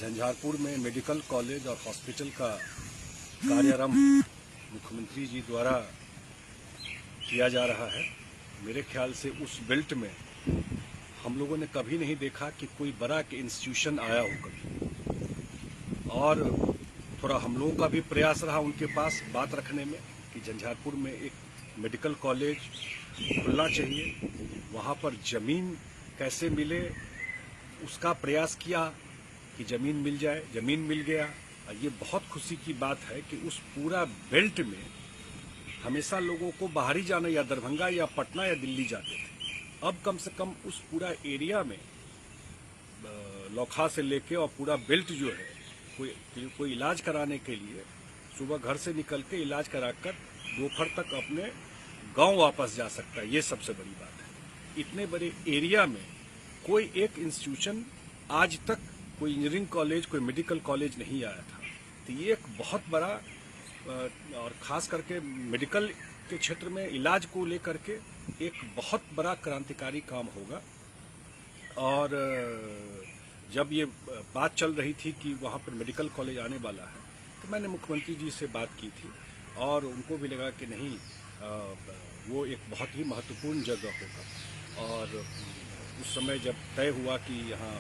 झंझारपुर में medical college और hospital का कार्यारंभ मुख्यमंत्री जी द्वारा किया जा रहा है। मेरे ख्याल से उस बेल्ट में हम लोगों ने कभी नहीं देखा कि कोई बड़ा इंस्टीट्यूशन आया हो कभी, और थोड़ा हम लोगों का भी प्रयास रहा उनके पास बात रखने में कि झंझारपुर में एक मेडिकल कॉलेज खुलना चाहिए, वहाँ पर ज़मीन कैसे मिले उसका प्रयास किया कि ज़मीन मिल जाए, ज़मीन मिल गया। ये बहुत खुशी की बात है कि उस पूरा बेल्ट में हमेशा लोगों को बाहरी जाना या दरभंगा या पटना या दिल्ली जाते थे, अब कम से कम उस पूरा एरिया में लौखा से लेके और पूरा बेल्ट जो है कोई इलाज कराने के लिए सुबह घर से निकल के इलाज कराकर दोपहर तक अपने गांव वापस जा सकता है। ये सबसे बड़ी बात है। इतने बड़े एरिया में कोई एक इंस्टीट्यूशन आज तक, कोई इंजीनियरिंग कॉलेज, कोई मेडिकल कॉलेज नहीं आया था। तो ये एक बहुत बड़ा और ख़ास करके मेडिकल के क्षेत्र में इलाज को लेकर के एक बहुत बड़ा क्रांतिकारी काम होगा। और जब ये बात चल रही थी कि वहाँ पर मेडिकल कॉलेज आने वाला है, तो मैंने मुख्यमंत्री जी से बात की थी और उनको भी लगा कि नहीं, वो एक बहुत ही महत्वपूर्ण जगह होगा। और उस समय जब तय हुआ कि यहाँ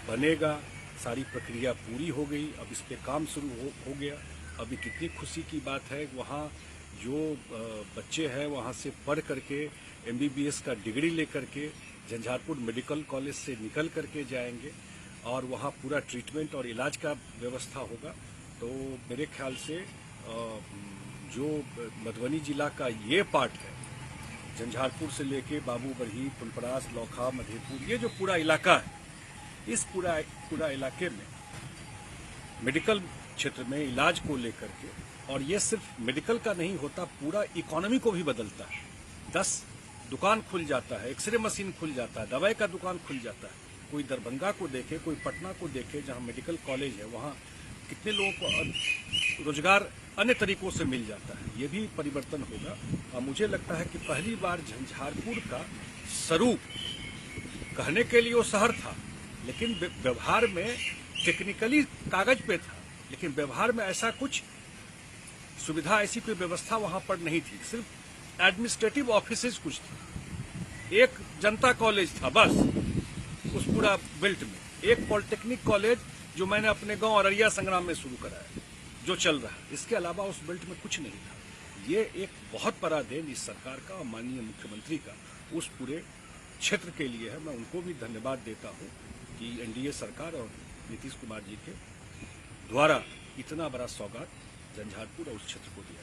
बनेगा, सारी प्रक्रिया पूरी हो गई, अब इस पे काम शुरू हो गया। अभी कितनी खुशी की बात है, वहाँ जो बच्चे हैं वहाँ से पढ़ करके MBBS का डिग्री लेकर के झंझारपुर मेडिकल कॉलेज से निकल करके जाएंगे और वहाँ पूरा ट्रीटमेंट और इलाज का व्यवस्था होगा। तो मेरे ख्याल से जो मधुबनी जिला का ये पार्ट है, झंझारपुर से लेके बाबूबरही, फुलपरास, लौखा, मधेपुर, ये जो पूरा इलाका है, इस पूरा इलाके में मेडिकल क्षेत्र में इलाज को लेकर के, और ये सिर्फ मेडिकल का नहीं होता, पूरा इकोनॉमी को भी बदलता है। 10 दुकान खुल जाता है, एक्सरे मशीन खुल जाता है, दवाई का दुकान खुल जाता है। कोई दरभंगा को देखे, कोई पटना को देखे, जहाँ मेडिकल कॉलेज है वहाँ कितने लोगों को रोजगार अन्य तरीकों से मिल जाता है। ये भी परिवर्तन होगा। और मुझे लगता है कि पहली बार झंझारपुर का स्वरूप, कहने के लिए वो शहर था लेकिन व्यवहार में, टेक्निकली कागज पे था लेकिन व्यवहार में ऐसा कुछ सुविधा, ऐसी कोई व्यवस्था वहां पर नहीं थी। सिर्फ एडमिनिस्ट्रेटिव ऑफिसेज कुछ थी, एक जनता कॉलेज था बस उस पूरा बेल्ट में, एक पॉलिटेक्निक कॉलेज जो मैंने अपने गांव अररिया संग्राम में शुरू कराया, जो चल रहा है। इसके अलावा उस बेल्ट में कुछ नहीं था। ये एक बहुत बड़ा देन इस सरकार का और माननीय मुख्यमंत्री का उस पूरे क्षेत्र के लिए है। मैं उनको भी धन्यवाद देता हूँ कि NDA सरकार और नीतीश कुमार जी के द्वारा इतना बड़ा सौगात झंझारपुर और उस क्षेत्र को दिया।